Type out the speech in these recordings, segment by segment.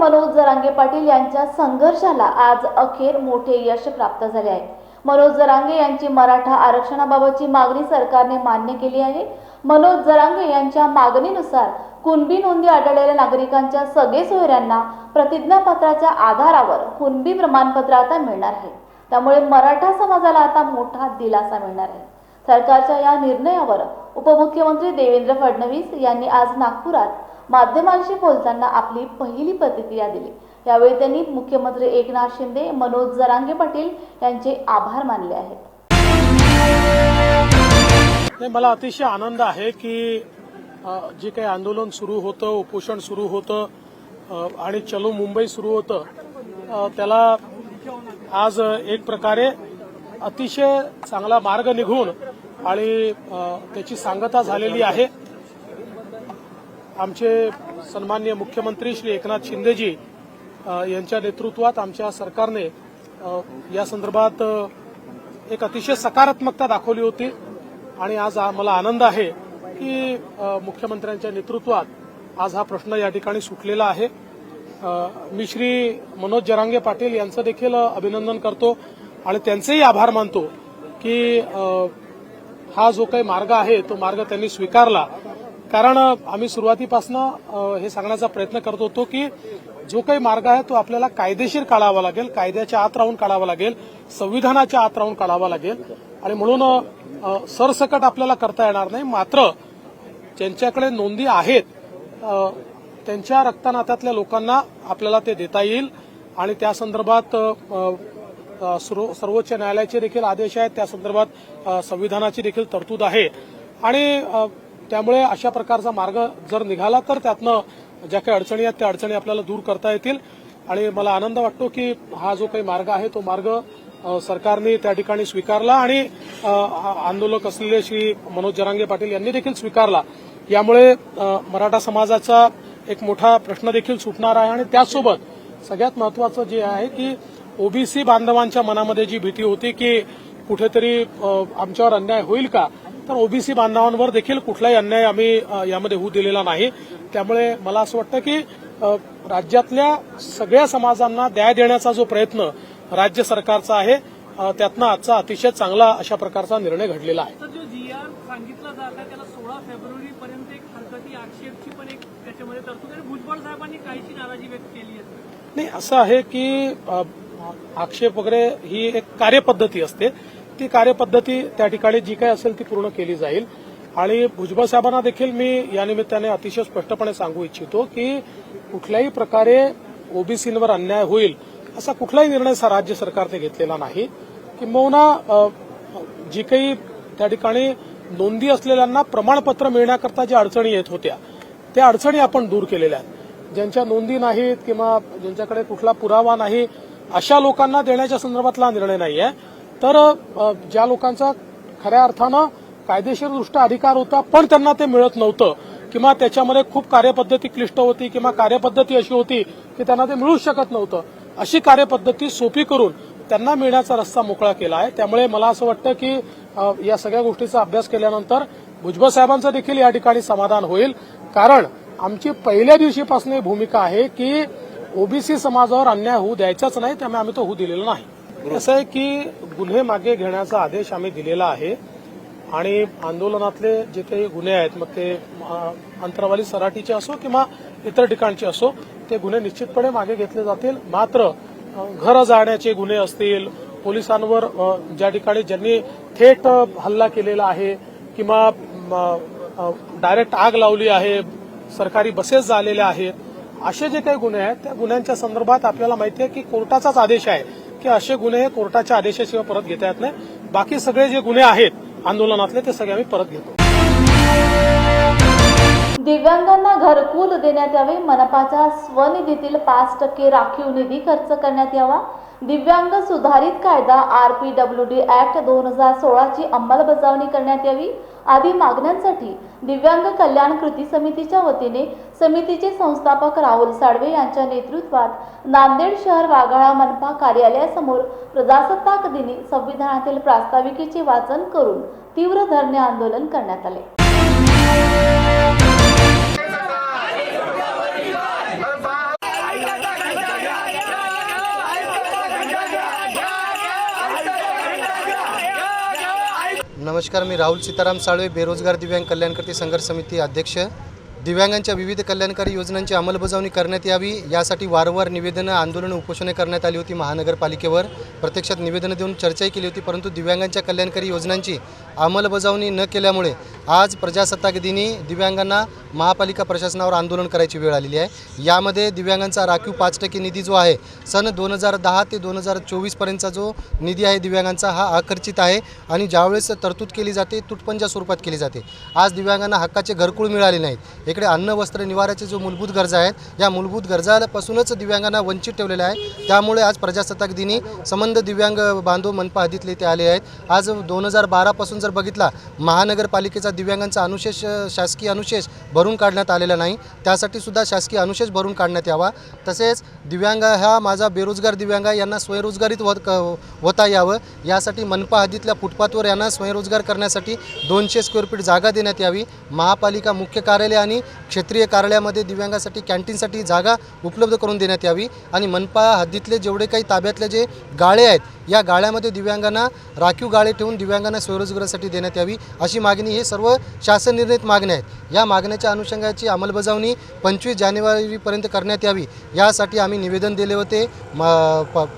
मनोज जरांगे पाटील यांच्या संघर्षाला आज अखेर मोठे यश प्राप्त झाले आहे। मनोज जरांगे यांची मराठा आरक्षणाबाबतची मागणी सरकारने मान्य केली आहे। मनोज जरांगे यांच्या मागणीनुसार कुणबी नोंदी आढळलेल्या नागरिकांच्या सगळे सोयऱ्यांना प्रतिज्ञापत्राच्या आधारावर कुणबी प्रमाणपत्र आता मिळणार आहे। त्यामुळे मराठा समाजाला आता मोठा दिलासा मिळणार आहे। सरकारच्या या निर्णयावर उपमुख्यमंत्री देवेंद्र फडणवीस यांनी आज नागपुरात माध्यमांशी बोलताना आपली पहिली प्रतिक्रिया दिली। यावेळी त्यांनी मुख्यमंत्री एकनाथ शिंदे, मनोज जरांगे पाटील यांचे आभार मानले आहेत। मला अतिशय आनंद आहे की जे काही आंदोलन सुरू होतं, उपोषण सुरू होतं आणि चलो मुंबई सुरू होतं, त्याला आज एक प्रकारे अतिशय चांगला मार्ग निघून आणि त्याची सांगता झालेली आहे। आमचे सन्माननीय मुख्यमंत्री श्री एकनाथ शिंदेजी यांच्या नेतृत्वात आमच्या सरकारने या संदर्भात एक अतिशय सकारात्मकता दाखवली होती आणि आज मला आनंद आहे की मुख्यमंत्र्यांच्या नेतृत्वात आज हा प्रश्न या ठिकाणी सुटलेला आहे। मी श्री मनोज जरांगे पाटील यांचं देखील अभिनंदन करतो आणि त्यांचेही आभार मानतो की हा जो काही मार्ग आहे तो मार्ग त्यांनी स्वीकारला। कारण आम्ही सुरुवातीपासून हे सांगण्याचा प्रयत्न करत होतो की जो काही मार्ग आहे तो आपल्याला कायदेशीर काढावा लागेल, कायद्याच्या आत राहून काढावा लागेल, संविधानाच्या आत राहून काढावा लागेल आणि म्हणून सरसकट आपल्याला करता येणार नाही। मात्र ज्यांच्याकडे नोंदी आहेत त्यांच्या रक्तनात्यातल्या लोकांना आपल्याला ते देता येईल आणि त्या संदर्भात सर्वोच्च न्यायालयाचे देखील आदेश आहेत, त्या संदर्भात संविधानाची देखील तरतूद आहे आणि त्यामुळे अशा प्रकारचा मार्ग जर निघाला तर त्यातनं ज्या काही अडचणी आहेत त्या अडचणी आपल्याला दूर करता येतील आणि मला आनंद वाटतो की हा जो काही मार्ग आहे तो मार्ग सरकारने त्या ठिकाणी स्वीकारला आणि आंदोलक असलेले श्री मनोज जरांगे पाटील यांनी देखील स्वीकारला। यामुळे मराठा समाजाचा एक मोठा प्रश्न देखील सुटणार आहे आणि त्याचसोबत सगळ्यात महत्वाचं जे आहे की ओबीसी बांधवांच्या मनामध्ये जी भीती होती की कुठेतरी आमच्यावर अन्याय होईल का, तर ओबीसी बांधवांवर देखील कुठलाही अन्याय आम्ही यामध्ये होऊ दिलेला नाही। त्यामुळे मला असं वाटतं की राज्यातल्या सगळ्या समाजांना न्याय देण्याचा जो प्रयत्न राज्य सरकारचा आहे त्यातनं आजचा अतिशय चांगला अशा प्रकारचा निर्णय घडलेला आहे। जो जीआर सांगितलं जात आहे त्याला 16 फेब्रुवारी पर्यंत एक हरकती आक्षेपची पण एक त्याच्यामध्ये तरतूद आहे। भुजबळ साहेबांनी काहीशी नाराजी व्यक्त केली आहे। नाही, असं आहे की आक्षेप वगैरे ही एक कार्यपद्धती असते, ती कार्यपद्धती त्या ठिकाणी जी काही असेल ती पूर्ण केली जाईल आणि भुजबळ साहेबांना देखील मी या निमित्ताने अतिशय स्पष्टपणे सांगू इच्छितो की कुठल्याही प्रकारे ओबीसींवर अन्याय होईल असा कुठलाही निर्णय राज्य सरकारने घेतलेला नाही। किंबहुना जी काही त्या ठिकाणी नोंदी असलेल्यांना प्रमाणपत्र मिळण्याकरता ज्या अडचणी येत होत्या त्या अडचणी आपण दूर केलेल्या आहेत। ज्यांच्या नोंदी नाहीत किंवा ज्यांच्याकडे कुठला पुरावा नाही अशा लोकांना देण्याच्या संदर्भातला निर्णय नाही आहे, तर ज्या लोकांचा खऱ्या अर्थानं कायदेशीरदृष्ट्या अधिकार होता पण त्यांना ते मिळत नव्हतं किंवा त्याच्यामध्ये खूप कार्यपद्धती क्लिष्ट होती किंवा कार्यपद्धती अशी होती की त्यांना ते मिळूच शकत नव्हतं, अशी कार्यपद्धती सोपी करून त्यांना मिळण्याचा रस्ता मोकळा केला आहे। त्यामुळे मला असं वाटतं की या सगळ्या गोष्टीचा अभ्यास केल्यानंतर भुजबळ साहेबांचं देखील या ठिकाणी समाधान होईल। कारण आमची पहिल्या दिवशीपासून भूमिका आहे की ओबीसी समाजावर अन्याय होऊ द्यायचाच नाही, त्यामुळे आम्ही तो होऊ दिलेला नाही। असं आहे की गुन्हे मागे घेण्याचा आदेश आम्ही दिलेला आहे आणि आंदोलनातले जे काही गुन्हे आहेत मग ते अंतरावली सराटीचे असो किंवा इतर ठिकाणचे असो ते गुन्हे निश्चितपणे मागे घेतले जातील। मात्र घर जाळण्याचे गुन्हे असतील, पोलिसांवर ज्या ठिकाणी ज्यांनी थेट हल्ला केलेला आहे किंवा डायरेक्ट आग लावली आहे, सरकारी बसेस जाळलेल्या आहेत, असे जे काही गुन्हे आहेत त्या गुन्ह्यांच्या संदर्भात आपल्याला माहिती आहे की कोर्टाचाच आदेश आहे की असे गुन्हे हे कोर्टाच्या आदेशाशिवाय परत घेता येत नाही। बाकी सगळे जे गुन्हे आहेत आंदोलनातले ते सगळे आम्ही परत घेतो। दिव्यांगांना घरकुल देण्यात यावे, मनपाच्या स्वनिधीतील 5% राखीव निधी खर्च करण्यात यावा, दिव्यांग सुधारित कायदा RPWD ऍक्ट 2016 ची अंमलबजावणी करण्यात यावी आदी मागण्यांसाठी दिव्यांग कल्याण कृती समितीच्या वतीने समितीचे संस्थापक राहुल साळवे यांच्या नेतृत्वात नांदेड शहर वाघाळा मनपा कार्यालयासमोर प्रजासत्ताक दिनी संविधानातील प्रास्ताविकेचे वाचन करून तीव्र धरणे आंदोलन करण्यात आले। नमस्कार, मी राहुल सीताराम साळवे, बेरोजगार दिव्यांग कल्याणकर्ते संघर्ष समिती अध्यक्ष. दिव्यांगांच्या विविध कल्याणकारी योजनांची अंमलबजावणी करण्यात यावी यासाठी वारंवार निवेदनं, आंदोलनं, उपोषणे करण्यात आली होती महानगरपालिकेवर. प्रत्यक्षात निवेदनं देऊन चर्चाही केली होती, परंतु दिव्यांगांच्या कल्याणकारी योजनांची अंमलबजावणी न केल्यामुळे आज प्रजासत्ताक दिनी दिव्यांगांना महापालिका प्रशासनावर आंदोलन करायची वेळ आलेली आहे. यामध्ये दिव्यांगांचा राखीव 5% निधी जो आहे, सन 2010 ते 2024पर्यंतचा जो निधी आहे दिव्यांगांचा, हा अखर्चित आहे आणि ज्यावेळेस तरतूद केली जाते तुटपुंजा स्वरूपात केली जाते. आज दिव्यांगांना हक्काचे घरकुल मिळाले नाहीत. इकडे अन्न, वस्त्र, निवाऱ्याचे जो मूलभूत गरजा आहेत, या मूलभूत गरजापासूनच दिव्यांगांना वंचित ठेवलेले आहे. त्यामुळे आज प्रजासत्ताक दिनी संबंध दिव्यांग बांधव मनपा हद्दीतले ते आले आहेत. आज 2012पासून जर बघितला, महानगरपालिकेचा दिव्यांगांचा अनुशेष, शासकीय अनुशेष भरून काढण्यात आलेला नाही. त्यासाठी सुद्धा शासकीय अनुशेष भरून काढण्यात यावा. तसेच दिव्यांग हा माझा बेरोजगार दिव्यांग आहे, यांना स्वयंरोजगारीत होता यावं यासाठी मनपा हद्दीतल्या फुटपाथवर यांना स्वयंरोजगार करण्यासाठी 200 स्क्वेअर फीट जागा देण्यात यावी. महापालिका मुख्य कार्यालय आणि क्षेत्रीय कार्यालयामध्ये दिव्यांगासाठी कॅन्टीनसाठी जागा उपलब्ध करून देण्यात यावी आणि मनपा हद्दीतले जेवढे काही ताब्यातले जे गाळे आहेत, या गाळ्यामध्ये दिव्यांगांना राखीव गाळे ठेवून दिव्यांगांना स्वयंरोजगारासाठी देण्यात यावी, अशी मागणी हे सर्व शासन निर्णित मागण्या आहेत. या मागण्याच्या अनुषंगाची अंमलबजावणी 25 जानेवारीपर्यंत करण्यात यावी यासाठी आम्ही निवेदन दिले होते,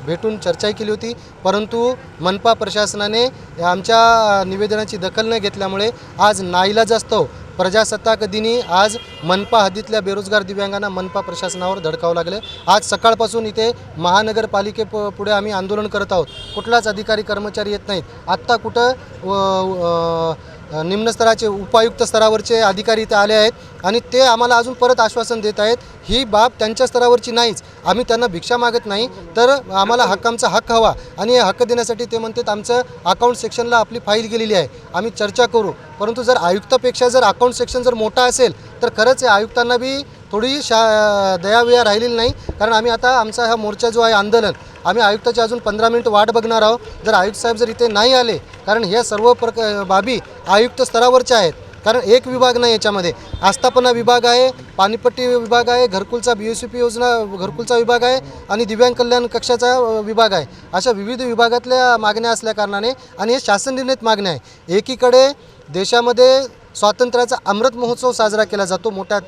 भेटून चर्चाही केली होती. परंतु मनपा प्रशासनाने आमच्या निवेदनाची दखल न घेतल्यामुळे आज नाईलाजास्तव प्रजासत्ताक दिनी आज मनपा हद्दीतल्या बेरोजगार दिव्यांगांना मनपा प्रशासनावर धडकावं लागलं. आज सकाळपासून इथे पुढे आम्ही आंदोलन करत आहोत. कुठलाच अधिकारी कर्मचारी येत नाहीत. आत्ता कुठं निम्न स्तराचे उपायुक्त स्तरावरचे अधिकारी इथे आले आहेत आणि ते आम्हाला अजून परत आश्वासन देत आहेत. ही बाब त्यांच्या स्तरावरची नाहीच. आम्ही त्यांना भिक्षा मागत नाही, तर आम्हाला आमचा हक्क हवा आणि हे हक्क देण्यासाठी ते म्हणतात आमचं अकाउंट सेक्शनला आपली फाईल गेलेली आहे, आम्ही चर्चा करू. परंतु जर आयुक्तापेक्षा जर अकाउंट सेक्शन जर मोठा असेल तर खरंच आयुक्तांना बी थोडी दयाविया राहिलेली नाही. कारण आम्ही आता आमचा हा मोर्चा जो आहे आंदोलन, आम्ही आयुक्ताची अजून 15 मिनिट वाट बघणार आहोत. जर आयुक्त साहेब जर इथे नाही आले, कारण ह्या सर्व बाबी आयुक्त स्तरावरच्या आहेत. कारण एक विभाग नाही, याच्यामध्ये आस्थापना विभाग आहे, पाणीपट्टी विभाग आहे, घरकुलचा BOCP योजना घरकुलचा विभाग आहे आणि दिव्यांग कल्याण कक्षाचा विभाग आहे. अशा विविध विभागातल्या मागण्या असल्याकारणाने आणि हे शासन निर्णित मागण्या आहे. एकीकडे देशामध्ये स्वातंत्र्याचा अमृत महोत्सव साजरा केला जातो मोठ्या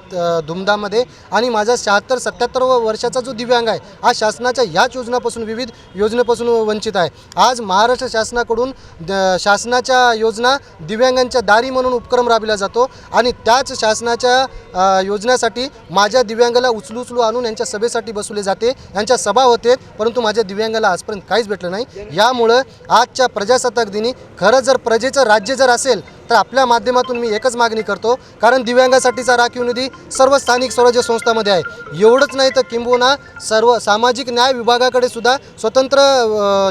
धूमधाममध्ये आणि माझा 76-77 वर्षाचा जो दिव्यांग आहे, हा शासनाच्या ह्याच योजनापासून, विविध योजनेपासून वंचित आहे. आज महाराष्ट्र शासनाकडून शासनाच्या योजना दिव्यांगांच्या दारी म्हणून उपक्रम राबविला जातो आणि त्याच शासनाच्या योजनेसाठी माझ्या दिव्यांगाला उचलू आणून यांच्या सभेसाठी बसवले जाते, यांच्या सभा होते, परंतु माझ्या दिव्यांगाला आजपर्यंत काहीच भेटलं नाही. यामुळं आजच्या प्रजासत्ताक दिनी खरं जर प्रजेचं राज्य जर असेल तर आपल्या माध्यमातून मी एकच मागणी करतो, कारण दिव्यांगासाठीचा राखीव निधी सर्व स्थानिक स्वराज्य संस्थांमध्ये आहे. एवढंच नाही तर किंबहुना सर्व सामाजिक न्याय विभागाकडे सुद्धा स्वतंत्र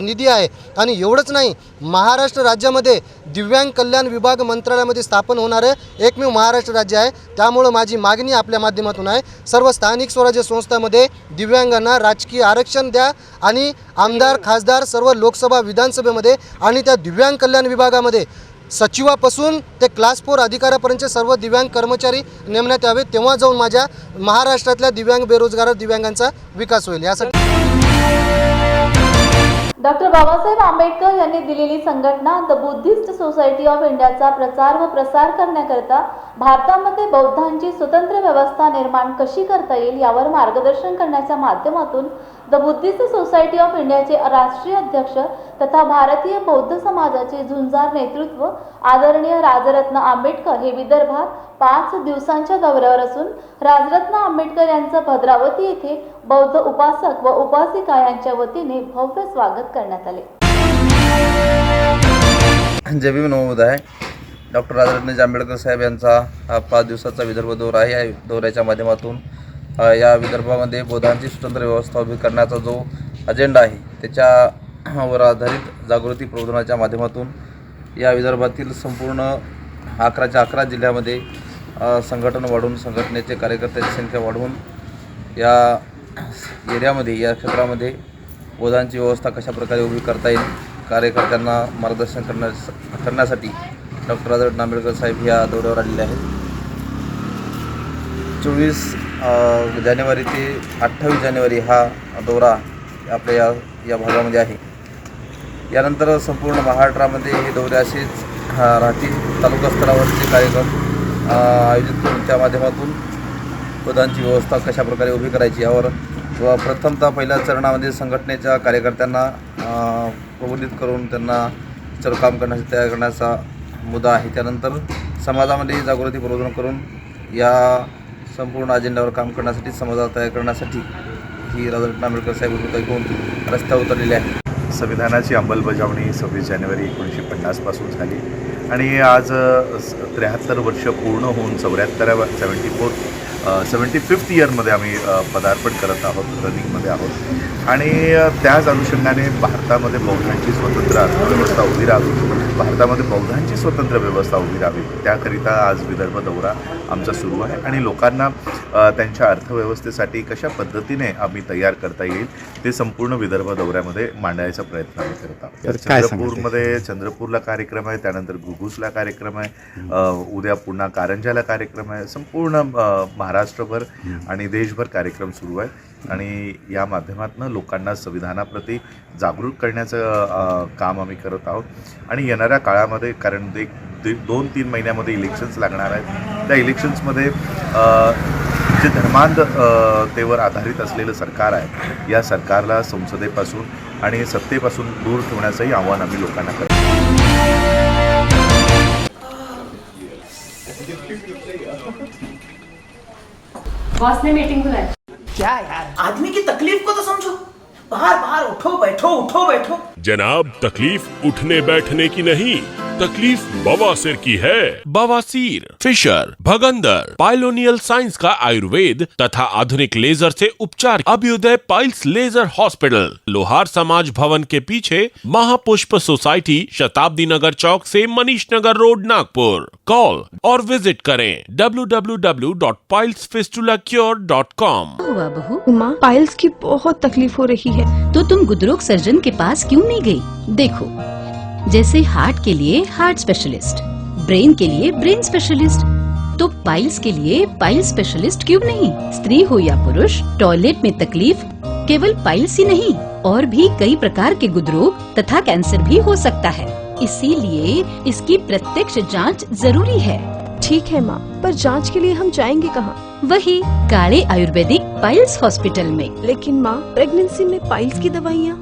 निधी आहे आणि एवढंच नाही, महाराष्ट्र राज्यामध्ये दिव्यांग कल्याण विभाग मंत्रालयामध्ये स्थापन होणारं एकमेव महाराष्ट्र राज्य आहे. त्यामुळं माझी मागणी आपल्या माध्यमातून आहे, सर्व स्थानिक स्वराज्य संस्थांमध्ये दिव्यांगांना राजकीय आरक्षण द्या आणि आमदार, खासदार सर्व लोकसभा, विधानसभेमध्ये आणि त्या दिव्यांग कल्याण विभागामध्ये सचिवापासून ते क्लास 4 अधिकाऱ्यापर्यंत सर्व दिव्यांग कर्मचारी नेमण्यात यावे. तेव्हा जाऊन माझ्या महाराष्ट्रातल्या दिव्यांग बेरोजगार दिव्यांगांचा विकास होईल. यासाठी डॉक्टर बाबासाहेब आंबेडकर यांनी दिलेली संघटना द बुद्धिस्ट सोसायटी ऑफ इंडियाचा प्रचार व प्रसार करण्याकरता भारतामध्ये बौद्धांची स्वतंत्र व्यवस्था निर्माण कशी करता येईल यावर मार्गदर्शन करण्याच्या माध्यमातून द बुद्धिस्ट सोसायटी ऑफ इंडियाचे राष्ट्रीय अध्यक्ष तथा भारतीय बौद्ध समाजाचे झुंजार नेतृत्व आदरणीय राजरत्न आंबेडकर हे विदर्भात 5 दिवसांच्या दौऱ्यावर असून राजरत्न आंबेडकर यांचं भद्रावती येथे बौद्ध उपासक व उपासिका यांच्या वतीने भव्य स्वागत करण्यात आले. जय भीम, नमो आहे. डॉक्टर राजरत्न आंबेडकर साहेब यांचा हा 5 दिवसाचा विदर्भ दौरा आहे. या दौऱ्याच्या माध्यमातून या विदर्भामध्ये बौद्धांची स्वतंत्र व्यवस्था उभी करण्याचा जो अजेंडा आहे त्याच्यावर आधारित जागृती प्रबोधनाच्या माध्यमातून या विदर्भातील संपूर्ण 11 जिल्ह्यामध्ये संघटन वाढवून, संघटनेचे कार्यकर्त्यांची संख्या वाढवून या एरियामध्ये, या क्षेत्रामध्ये बौद्धांची व्यवस्था कशा प्रकारे उभी करता येईल, कार्यकर्त्यांना मार्गदर्शन करण्यासाठी डॉक्टर राजरत्न आंबेडकर साहेब या दौऱ्यावर आलेले आहेत. 24 जानेवारी ते 28 जानेवारी हा दौरा आपल्या या भागामध्ये आहे. यानंतर संपूर्ण महाराष्ट्रामध्ये हे दौरे असेच राहती तालुका स्तरावरचे कार्यक्रम आयोजित करून त्या माध्यमातून पदांची व्यवस्था कशा प्रकारे उभी करायची यावर प्रथमतः पहिल्या चरणामध्ये संघटनेच्या कार्यकर्त्यांना प्रबोधित करून त्यांना काम करण्यासाठी तयार करण्याचा मुद्दा आहे. त्यानंतर समाजामध्ये जागृती प्रबोधन करून या संपूर्ण अजेंड्यावर काम करण्यासाठी समाजाला तयार करण्यासाठी ही राधाकृष्ण आंबेडकर साहेब भूमिका घेऊन रस्त्यावर उतरलेली आहे. संविधानाची अंमलबजावणी 26 जानेवारी 1950 पासून झाली आणि आज 73 वर्ष पूर्ण होऊन 75th इयरमध्ये आम्ही पदार्पण करत आहोत, रनिंगमध्ये आहोत आणि त्याच अनुषंगाने भारतामध्ये बौद्धांची स्वतंत्र अर्थव्यवस्था उभी राहावी, भारतामध्ये बौद्धांची स्वतंत्र व्यवस्था उभी राहावी त्याकरिता आज विदर्भ दौरा आमचा सुरू आहे आणि लोकांना त्यांच्या अर्थव्यवस्थेसाठी कशा पद्धतीने आम्ही तयार करता येईल ते संपूर्ण विदर्भ दौऱ्यामध्ये मांडायचा प्रयत्न आम्ही करत आहोत. चंद्रपूरला कार्यक्रम आहे, त्यानंतर घुगुसला कार्यक्रम आहे, उद्या पुन्हा कारंजाला कार्यक्रम आहे. संपूर्ण महाराष्ट्रभर आणि देशभर कार्यक्रम सुरू आहे आणि या माध्यमातून लोकांना संविधानाप्रती जागरूक करण्याचं काम आम्ही करत आहोत आणि येणाऱ्या काळामध्ये कारण 2-3 महिन्यामध्ये इलेक्शन्स लागणार आहेत. त्या इलेक्शन्समध्ये जे धर्मांधतेवर आधारित असलेलं सरकार आहे या सरकारला संसदेपासून आणि सत्तेपासून दूर ठेवण्याचंही आव्हान आम्ही लोकांना करतो. बॉस ने मीटिंग बुलाई. क्या यार, आदमी की तकलीफ को तो समझो. बाहर बाहर उठो बैठो. जनाब, तकलीफ उठने बैठने की नहीं, तकलीफ बवासीर की है. बवासीर, फिशर, भगंदर, पाइलोनियल साइंस का आयुर्वेद तथा आधुनिक लेजर से उपचार. अभ्युदय पाइल्स लेजर हॉस्पिटल, लोहार समाज भवन के पीछे, महापुष्प सोसाइटी, शताब्दी नगर चौक से मनीष नगर रोड, नागपुर. कॉल और विजिट करें www.pilesfistulacure.com. हुआ बहू? माँ, पाइल्स की बहुत तकलीफ हो रही है. तो तुम गुदरोग सर्जन के पास क्यों नहीं गई? देखो, जैसे हार्ट के लिए हार्ट स्पेशलिस्ट, ब्रेन के लिए ब्रेन स्पेशलिस्ट, तो पाइल्स के लिए पाइल स्पेशलिस्ट क्यों नहीं? स्त्री हो या पुरुष, टॉयलेट में तकलीफ केवल पाइल्स ही नहीं और भी कई प्रकार के गुदरोग तथा कैंसर भी हो सकता है. इसीलिए इसकी प्रत्यक्ष जांच जरूरी है. ठीक है माँ, पर जांच के लिए हम जाएंगे कहाँ? वही काले आयुर्वेदिक पाइल्स हॉस्पिटल में. लेकिन माँ, प्रेगनेंसी में पाइल्स की दवाइयाँ?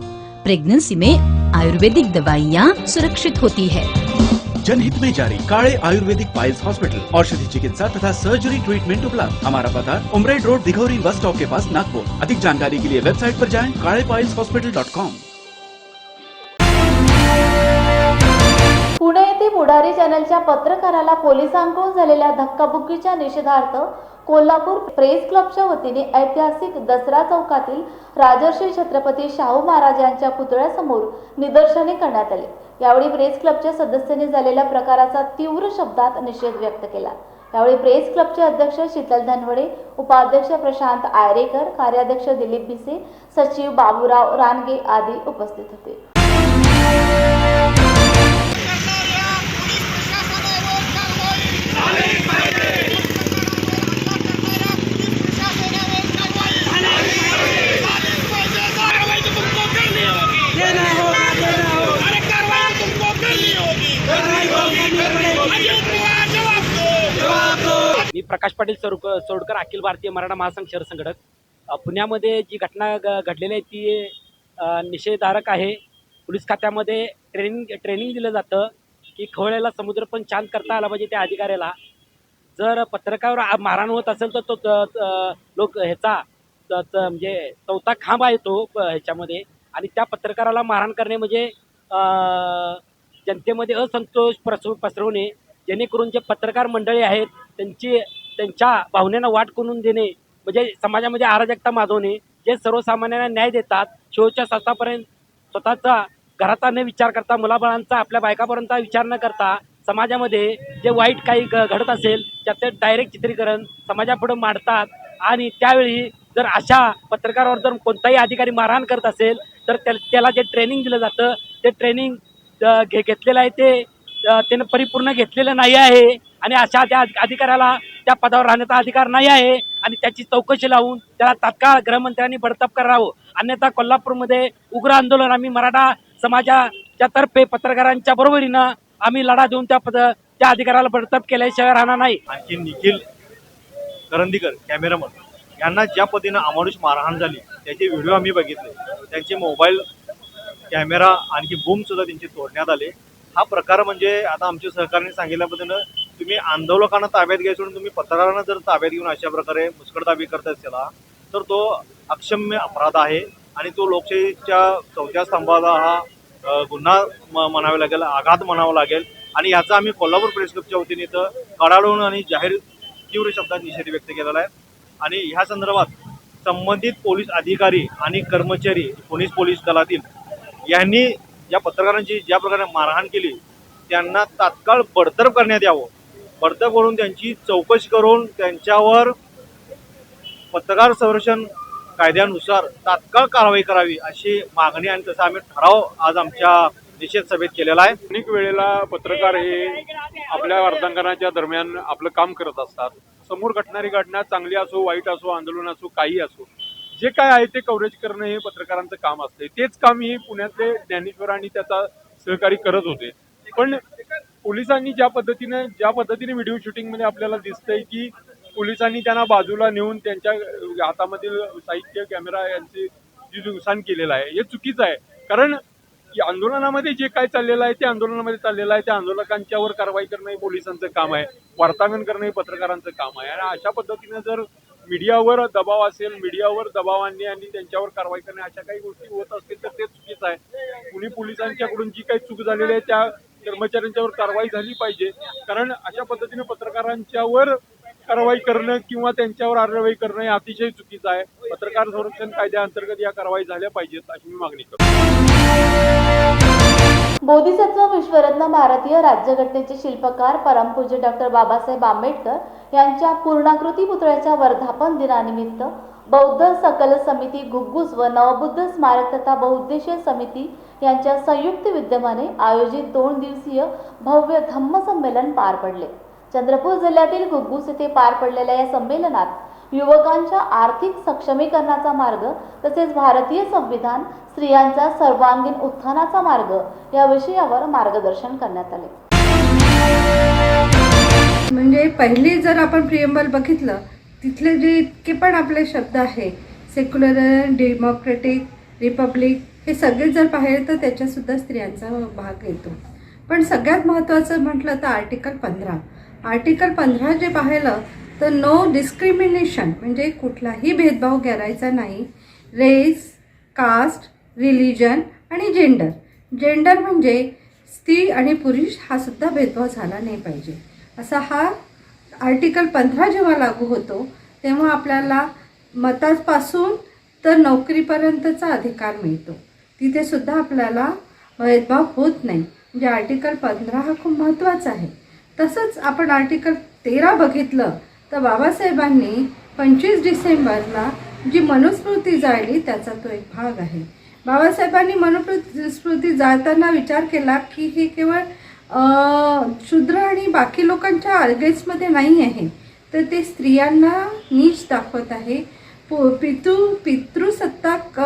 प्रेगनेंसी में आयुर्वेदिक दवाइयाँ सुरक्षित होती है. जनहित में जारी. काले आयुर्वेदिक पाइल्स हॉस्पिटल, औषधि चिकित्सा तथा सर्जरी ट्रीटमेंट उपलब्ध. हमारा पता उमरेड रोड, दिघौरी बस स्टॉप के पास, नागपुर. अधिक जानकारी के लिए वेबसाइट पर जाएं kalepailshospital.com. पुणे येथे पुढारी चॅनलच्या पत्रकाराला पोलिसांकडून झालेल्या धक्काबुक्कीच्या निषेधार्थ कोल्हापूर प्रेस क्लबच्या वतीने ऐतिहासिक दसरा चौकातील राजर्षी छत्रपती शाहू महाराज यांच्या पुतळ्यासमोर निदर्शने करण्यात आली. यावेळी प्रेस क्लबच्या सदस्यांनी झालेल्या प्रकाराचा तीव्र शब्दात निषेध व्यक्त केला. यावेळी प्रेस क्लबचे अध्यक्ष शीतल धनवडे, उपाध्यक्ष प्रशांत आयरेकर, कार्याध्यक्ष दिलीप भिसे, सचिव बाबूराव रानगे आदी उपस्थित होते. मी प्रकाश पाटील सोडकर, अखिल भारतीय मराठा महासंघ शहर संघटक. पुण्यामध्ये जी घटना घडलेली आहे ती निषेधार्ह आहे. पोलीस खात्यामध्ये ट्रेनिंग दिलं जातं की खवळ्याला समुद्र पण शांत करता आला पाहिजे त्या अधिकाऱ्याला. जर पत्रकारावर मारहाण होत असेल तर तो लोक ह्याचा म्हणजे चौथा खांब आहे तो ह्याच्यामध्ये आणि त्या पत्रकाराला मारहाण करणे म्हणजे जनतेमध्ये असंतोष पसरवणे, जेणेकरून जे पत्रकार मंडळी आहेत त्यांच्या भावनेला वाट करून देणे म्हणजे समाजामध्ये अराजकता माजवणे. जे सर्वसामान्यांना न्याय देतात, शेवटच्या श्वासापर्यंत स्वतःचा घराचा न विचार करता, मुलाबाळांचा, आपल्या बायकापर्यंत विचार न करता समाजामध्ये जे वाईट काही घडत असेल त्याचे डायरेक्ट चित्रीकरण समाजापुढे मांडतात. आणि त्यावेळी जर अशा पत्रकारावर जर कोणताही अधिकारी मारहाण करत असेल तर त्याला जे ट्रेनिंग दिलं जातं ते ट्रेनिंग घेतलेलं आहे ते त्यानं परिपूर्ण घेतलेलं नाही आहे आणि अशा त्या अधिकाऱ्याला त्या पदावर राहण्याचा अधिकार नाही आहे आणि त्याची चौकशी लावून त्याला तात्काळ गृहमंत्र्यांनी बडतप करावं. अन्यथा कोल्हापूरमध्ये उग्र आंदोलन आम्ही मराठा समाजाच्या तर्फे पत्रकारांच्या बरोबरीनं आम्ही लढा देऊन त्या अधिकाऱ्याला बडतप केल्याशिवाय राहणार नाही. आणखी निखिल करंदीकर कॅमेरामन यांना ज्या पद्धतीनं अमानुष मारहाण झाली त्याचे व्हिडिओ आम्ही बघितले. त्यांचे मोबाईल कॅमेरा आणखी बूम सुद्धा त्यांचे तोडण्यात आले. हा प्रकार म्हणजे आता आमच्या सहकार्याने सांगितल्या पद्धतीनं तुम्ही आंदोलकांना ताब्यात घ्यायचं सोडून तुम्ही पत्रकारांना जर ताब्यात घेऊन अशा प्रकारे मुस्कटदाबी करत असेला तर तो अक्षम्य अपराध आहे आणि तो लोकशाहीच्या चौथ्या स्तंभाला हा गुन्हा म्हणावा लागेल, आघात म्हणावा लागेल. आणि याचा आम्ही कोल्हापूर प्रेस क्लबच्या वतीने इथं कडाडून आणि जाहीर तीव्र शब्दात निषेध व्यक्त केलेला आहे. आणि ह्या संदर्भात संबंधित पोलीस अधिकारी आणि कर्मचारी पोलीस दलातील यांनी या पत्रकारांची ज्या प्रकारे मारहाण केली त्यांना तात्काळ बडतर्फ करण्यात यावं. बडतर्फ करून त्यांची चौकशी करून त्यांच्यावर पत्रकार संरक्षण कायद्यानुसार तात्काळ कारवाई करावी अशी मागणी आणि तसा आम्ही ठराव आज आमच्या निषेध सभेत केलेला आहे. अनेक वेळेला पत्रकार हे आपल्या वार्तांकनाच्या दरम्यान आपलं काम करत असतात. समोर घडणारी घटना चांगली असो, वाईट असो, आंदोलन असो, काही असो, जे काय आहे ते कव्हरेज करणं हे पत्रकारांचं काम असते. तेच काम ही पुण्यातले ज्ञानेश्वर आणि त्याचा सहकारी करत होते. पण पोलिसांनी ज्या पद्धतीने व्हिडिओ शूटिंगमध्ये आपल्याला दिसतंय की पोलिसांनी त्यांना बाजूला नेऊन त्यांच्या हातामधील साहित्य, कॅमेरा यांचे जे नुकसान केलेलं आहे हे चुकीचं आहे. कारण आंदोलनामध्ये जे काय चाललेलं आहे ते आंदोलनामध्ये चाललेलं आहे. त्या आंदोलकांच्यावर कारवाई करणं हे पोलिसांचं काम आहे, वार्तांकन करणं हे पत्रकारांचं काम आहे. आणि अशा पद्धतीने जर मीडियावर दबाव असेल, मीडियावर दबाव आणणे आणि त्यांच्यावर कारवाई करणे अशा काही गोष्टी होत असतील तर ते चुकीचं आहे. पुणे पोलिसांच्याकडून जी काही चूक झालेली आहे त्या कर्मचाऱ्यांच्यावर कारवाई झाली पाहिजे. कारण अशा पद्धतीने पत्रकारांच्यावर कारवाई करणं किंवा त्यांच्यावर कारवाई करणं हे अतिशय चुकीचं आहे. पत्रकार संरक्षण कायद्याअंतर्गत या कारवाई झाल्या पाहिजेत अशी मी मागणी करतो. बोधिसत्व विश्वरत्न भारतीय राज्यघटनेचे शिल्पकार परमपूज्य डॉक्टर बाबासाहेब आंबेडकर यांच्या पूर्णाकृती पुतळ्याच्या वर्धापन दिनानिमित्त बौद्ध सकल समिती घुग्गुस व नवबुद्ध स्मारक तथा बहुउद्देशीय समिती यांच्या संयुक्त विद्यमाने आयोजित 2 दिवसीय भव्य धम्म संमेलन पार पडले. चंद्रपूर जिल्ह्यातील घुग्गुस येथे पार पडलेल्या या संमेलनात युवकांच्या आर्थिक सक्षमीकरणाचा मार्ग तसेच भारतीय संविधान, स्त्रियांचा सर्वांगीण उत्थानाचा मार्ग या विषयावर मार्गदर्शन करण्यात आले. म्हणजे पहिली जर आपण प्रिएम्बल बघितलं तिथले जे इतके पण आपले शब्द आहे सेक्युलर, डेमोक्रेटिक, रिपब्लिक हे सगळे जर पाहिले तर त्याच्यासुद्धा स्त्रियांचा भाग येतो. पण सगळ्यात महत्त्वाचं म्हटलं तर आर्टिकल 15 जे पाहिलं तर नो डिस्क्रिमिनेशन म्हणजे कुठलाही भेदभाव करायचा नाही. रेस, कास्ट, रिलिजन आणि जेंडर म्हणजे स्त्री आणि पुरुष हा सुद्धा भेदभाव झाला नाही पाहिजे असा हा आर्टिकल 15 जेव्हा लागू होतो तेव्हा आपल्याला मतापासून तर नोकरीपर्यंतचा अधिकार मिळतो. तिथे सुद्धा आपल्याला भेदभाव होत नाही. म्हणजे आर्टिकल 15 हा खूप महत्त्वाचा आहे. तसंच आपण आर्टिकल 13 बघितलं तर बाबासाहेबांनी 25 डिसेंबरला जी मनुस्मृती जाळली त्याचा तो एक भाग आहे. बाबासाहेबांनी मनुस्मृती जाळताना विचार केला की हे केवळ शूद्र आणि बाकी लोकांच्या अगेन्स्टमध्ये नाही आहे तर ते स्त्रियांना नीच दाखवत आहे. पितृसत्ताक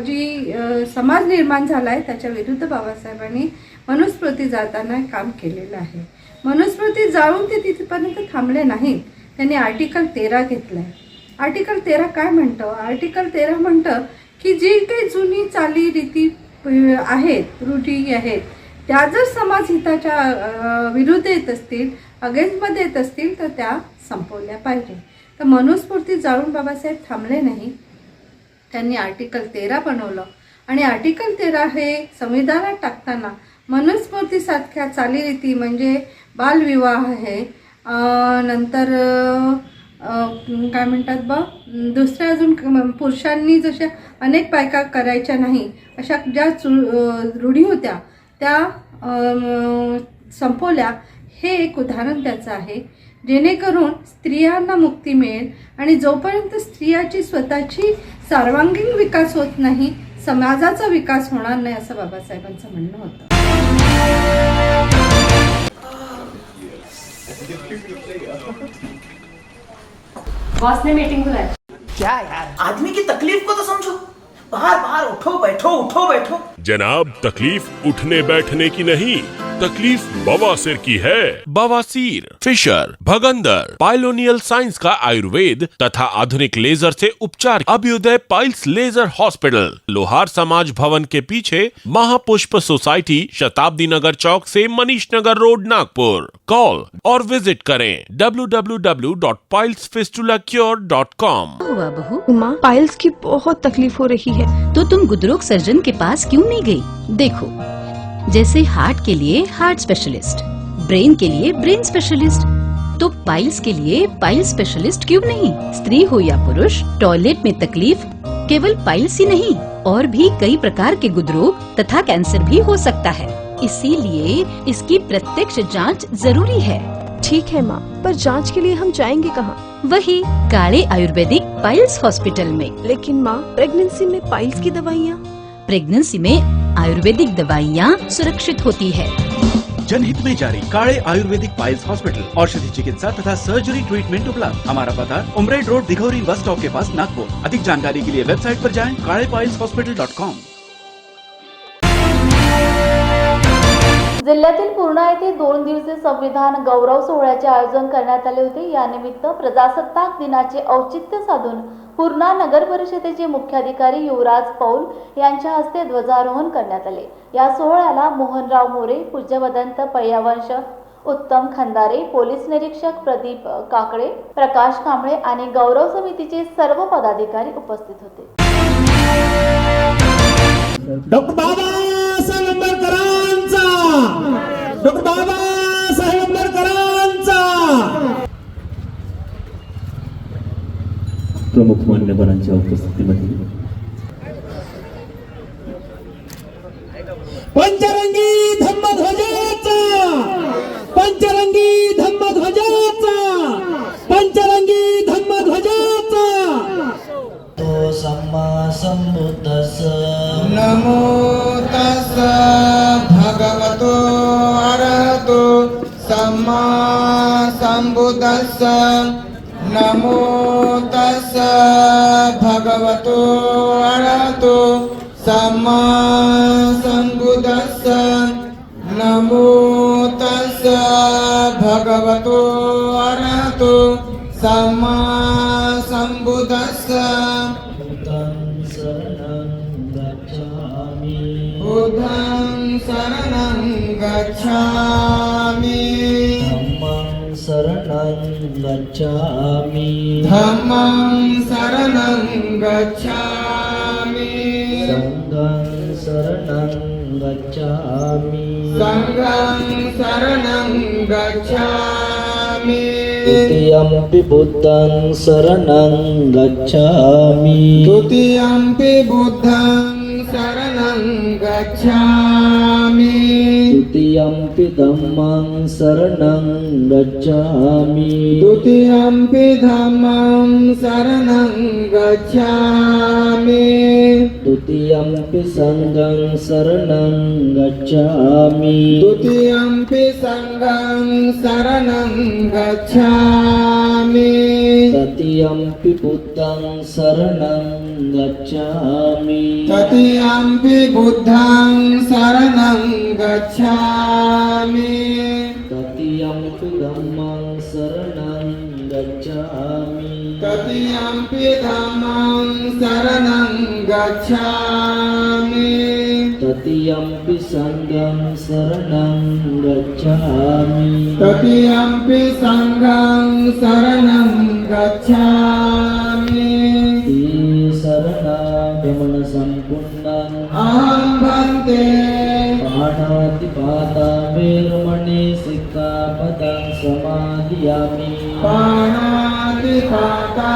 जी समाज निर्माण झाला आहे त्याच्या विरुद्ध बाबासाहेबांनी मनुस्मृती जाळताना काम केलेलं आहे. मनुस्मृती जाळून ते तिथपर्यंत थांबले नाहीत. त्यांनी आर्टिकल 13 घेतलं आहे. आर्टिकल 13 काय म्हणतं? आर्टिकल 13 म्हणतं की जी काही जुनी चालीरीती आहेत, रूढी आहेत त्या जर समाज हिताच्या विरुद्ध येत असतील, अगेन्स्टमध्ये येत असतील तर त्या संपवल्या पाहिजे. तर मनुस्मृती जाळून बाबासाहेब थांबले नाही. त्यांनी आर्टिकल 13 बनवलं आणि आर्टिकल 13 हे संविधानात टाकताना मनुस्मृतीसारख्या चालीरीती म्हणजे बालविवाह आहे, नंतर काय म्हणतात दुसऱ्या अजून पुरुषांनी जशा अनेक बायका करायच्या नाही अशा ज्या रूढी होत्या त्या संपवल्या. हे एक उदाहरण त्याचं आहे जेणेकरून स्त्रियांना मुक्ती मिळेल आणि जोपर्यंत स्त्रियाची स्वतःची सर्वांगीण विकास होत नाही समाजाचा विकास होणार नाही असं बाबासाहेबांचं म्हणणं होतं. बॉस ने मीटिंग बुलाई. क्या यार, आदमी की तकलीफ को तो समझो. बाहर बाहर उठो बैठो. जनाब, तकलीफ उठने बैठने की नहीं, तकलीफ बवासीर की है? बवासीर, फिशर, भगंदर, पाइलोनियल साइंस का आयुर्वेद तथा आधुनिक लेजर से उपचार। अभ्युदय पाइल्स लेजर हॉस्पिटल, लोहार समाज भवन के पीछे, महापुष्प सोसाइटी, शताब्दी नगर चौक से मनीष नगर रोड, नागपुर। कॉल और विजिट करें www.pilesfistulacure.com। हुआ बहू? माँ, पाइल्स की बहुत तकलीफ हो रही है। तो तुम गुदरोग सर्जन के पास क्यों नहीं गई? देखो, जैसे हार्ट के लिए हार्ट स्पेशलिस्ट, ब्रेन के लिए ब्रेन स्पेशलिस्ट, तो पाइल्स के लिए पाइल्स स्पेशलिस्ट क्यों नहीं? स्त्री हो या पुरुष, टॉयलेट में तकलीफ केवल पाइल्स ही नहीं, और भी कई प्रकार के गुदरोग तथा कैंसर भी हो सकता है। इसीलिए इसकी प्रत्यक्ष जांच जरूरी है। ठीक है माँ, पर जांच के लिए हम जाएंगे कहाँ? वही काले आयुर्वेदिक पाइल्स हॉस्पिटल में। लेकिन माँ, प्रेगनेंसी में पाइल्स की दवाइयाँ? प्रेगनेंसी में आयुर्वेदिक दवाइयाँ सुरक्षित होती है। जनहित में जारी। काळे आयुर्वेदिक पाइल्स हॉस्पिटल, औषधि चिकित्सा तथा सर्जरी ट्रीटमेंट उपलब्ध। हमारा पता उमरेड रोड, दिघौरी बस स्टॉप के पास, नागपुर। अधिक जानकारी के लिए वेबसाइट पर जाएं kalepailshospital.com। जिल्ह्यातील पूर्णा येथे 2 दिवसीय संविधान गौरव सोहळ्याचे आयोजन करण्यात आले होते। यानिमित्त प्रजासत्ताक दिनाचे औचित्य साधून पूर्णा नगर परिषदेचे मुख्याधिकारी युवराज पौल यांच्या हस्ते ध्वजारोहण करण्यात आले। या सोहळ्याला मोहनराव मोरे, पूज्य भदंत पय्यावंश उत्तम खंदारे, पोलीस निरीक्षक प्रदीप काकडे, प्रकाश कांबळे आणि गौरव समितीचे सर्व पदाधिकारी उपस्थित होते। डॉक्टर बाबासाहेब आंबेडकरांचा, डॉक्टर बाबासाहेब आंबेडकरांचा। प्रमुख मान्यवरांच्या उपस्थितीमध्ये पंचरंगी धम्मध्वजाचा, पंचरंगी धम्मध्वजाचा, पंचरंगी धम्मध्वजाचा। तो सम्मा संबुद्धस्स नमो तस्स भगवतो अरहतो सम्मा संबुद्धस्स नमो तस्स भगवतो अरहतो सम्मा संबुद्धस्स नमो तस्स भगवतो अरहतो सम्मा संबुद्धस्स। बुद्धं शरणं गच्छामि, धम्मं शरणं गच्छामि, धम्मं शरणं गच्छामि, संघं शरणं गच्छामि, संघं शरणं गच्छामि। द्वितीयम्पि बुद्धं शरणं गच्छामि, द्वितीयम्पि बुद्धं शरणं गच्छामि, द्वितीयम्पि धम्मं शरणं गच्छामि, द्वितीयम्पि धम्मं शरणं गच्छामि, द्वितीयम्पि संघं शरणं गच्छामि, द्वितीयम्पि संघं शरणं गच्छामि, तृतीयम्पि बुद्धं शरणं गच्छामि, तृतीयम्पि बुद्धं शरणं गच्छामि, तृतीयम्पि धम्मं शरणं गच्छामि, तृतीयम्पि धम्मं शरणं गच्छामि, तृतीयम्पि संघं शरणं गच्छामि, तृतीयम्पि संघं शरणं गच्छामि। शरणागमन संपूर्णं अहं भन्ते पाणातिपाता वेरमणि सिक्खापदं समादियामि, पाणातिपाता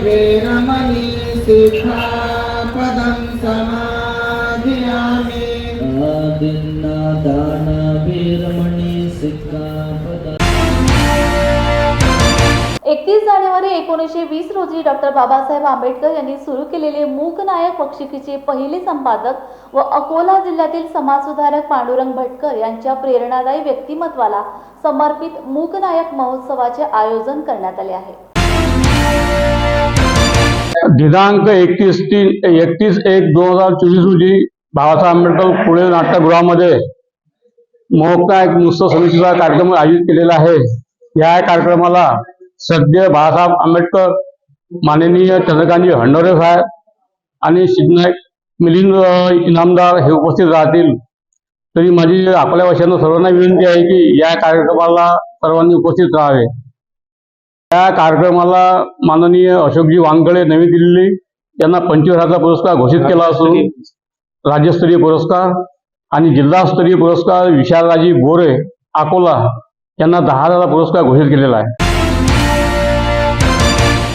वेरमणि सिक्खापदं समादियामि, आदिन्नादान वेरमणि सिक्खापदं। 31 जानेवारी 1920 रोजी डॉक्टर बाबासाहेब आंबेडकर यांनी सुरू केलेले मूकनायक पक्षिकेचे पहिले संपादक व अकोला जिल्ह्यातील समाजसुधारक पांडुरंग भटकर यांच्या प्रेरणादायी व्यक्तिमत्वाला समर्पित मूकनायक महोत्सवाचे आयोजन करण्यात आले आहे। दिनांक 31/1/2024 रोजी बाबासाहेब आंबेडकर पुणे नाट्यगृहामध्ये महोत्सव एक उत्सव समितीचा कार्यक्रम आयोजित केलेला आहे। या कार्यक्रमाला सद्य बाळासाहेब आंबेडकर, माननीय चंद्रकांतजी हंडोरे साहेब आणि सिद्धनायक मिलिंद इनामदार हे उपस्थित राहतील। तरी माझी अकोल्यावासियांना सर्वांना विनंती आहे की या कार्यक्रमाला सर्वांनी उपस्थित राहावे। या कार्यक्रमाला माननीय अशोकजी वानकडे, नवी दिल्ली यांना 25,000चा पुरस्कार घोषित केला असून राज्यस्तरीय पुरस्कार आणि जिल्हास्तरीय पुरस्कार विशालराजी बोरे, अकोला यांना 10,000चा पुरस्कार घोषित केलेला आहे।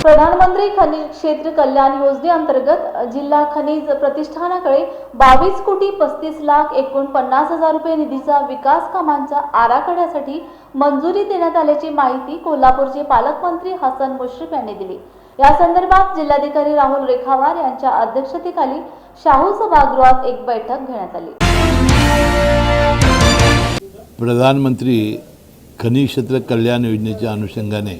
प्रधानमंत्री खनिज क्षेत्र कल्याण योजनेअंतर्गत जिल्हा खनिज प्रतिष्ठानाकडे 22,35,49,000 रुपये निधीचा विकास कामांच्या आराखड्यासाठी मंजुरी देण्यात आल्याची माहिती कोल्हापूरचे पालकमंत्री हसन मुश्रीफ यांनी दिली। या संदर्भात जिल्हाधिकारी राहुल रेखावार यांच्या अध्यक्षतेखाली शाहू सभागृहात एक बैठक घेण्यात आली। प्रधानमंत्री खनिज क्षेत्र कल्याण योजनेच्या अनुषंगाने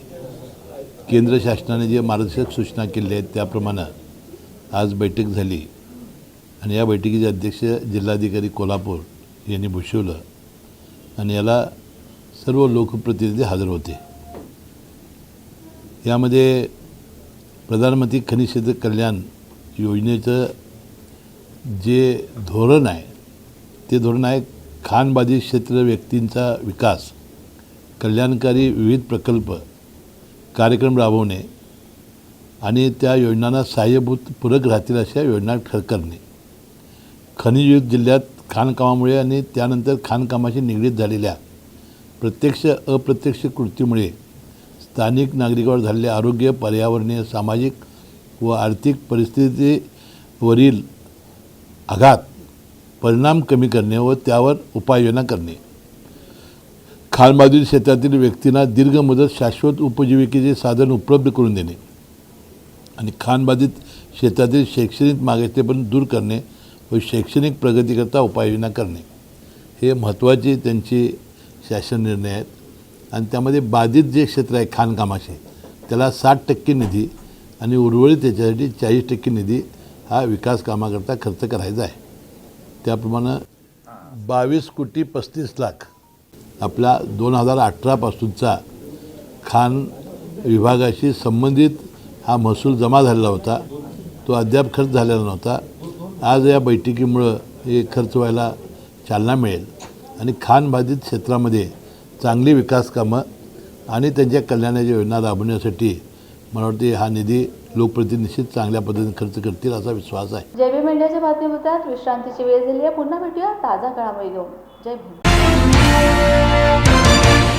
केंद्र शासनाने जे मार्गदर्शक सूचना केल्या आहेत त्याप्रमाणे आज बैठक झाली आणि या बैठकीचे अध्यक्ष जिल्हाधिकारी कोल्हापूर यांनी भूषवलं आणि याला सर्व लोकप्रतिनिधी हजर होते। यामध्ये प्रधानमंत्री खनिज क्षेत्र कल्याण योजनेचं जे धोरण आहे ते धोरण आहे खाणबाधित क्षेत्र व्यक्तींचा विकास, कल्याणकारी विविध प्रकल्प कार्यक्रम राबवणे आणि त्या योजनांना सहाय्यभूत पूरक राहतील अशा योजना करणे। खनिजयुक्त जिल्ह्यात खाणकामामुळे आणि त्यानंतर खाणकामाशी निगडीत झालेल्या प्रत्यक्ष अप्रत्यक्ष कृतीमुळे स्थानिक नागरिकांवर झालेले आरोग्य, पर्यावरणीय, सामाजिक व आर्थिक परिस्थितीवरील आघात परिणाम कमी करणे व त्यावर उपाययोजना करणे, खाणबाधित क्षेत्रातील व्यक्तींना दीर्घ मुदत शाश्वत उपजीविकेचे साधन उपलब्ध करून देणे आणि खाणबाधित क्षेत्रातील शैक्षणिक मागासलेपण दूर करणे व शैक्षणिक प्रगतीकरता उपाययोजना करणे हे महत्त्वाचे त्यांचे शासन निर्णय आहेत। आणि त्यामध्ये बाधित जे क्षेत्र आहे खाणकामाचे त्याला 60% निधी आणि उर्वरित त्याच्यासाठी 40% निधी हा विकास कामाकरता खर्च करायचा आहे। त्याप्रमाणे 22,35,00,000 आपला 2018 पासूनचा खाण विभागाशी संबंधित हा महसूल जमा झालेला होता, तो अद्याप खर्च झालेला नव्हता। आज या बैठकीमुळं हे खर्च व्हायला चालना मिळेल आणि खाणबाधित क्षेत्रामध्ये चांगली विकास कामं आणि त्यांच्या कल्याणाच्या योजना राबवण्यासाठी मला वाटते हा निधी लोकप्रतिनिधी निश्चित चांगल्या पद्धतीने खर्च करतील असा विश्वास आहे। जय भीम इंडियाच्या बातमीपत्रात विश्रांतीची वेळ झाली आहे। पुन्हा भेटूया ताजा घडामोडी घेऊन। जय भीम।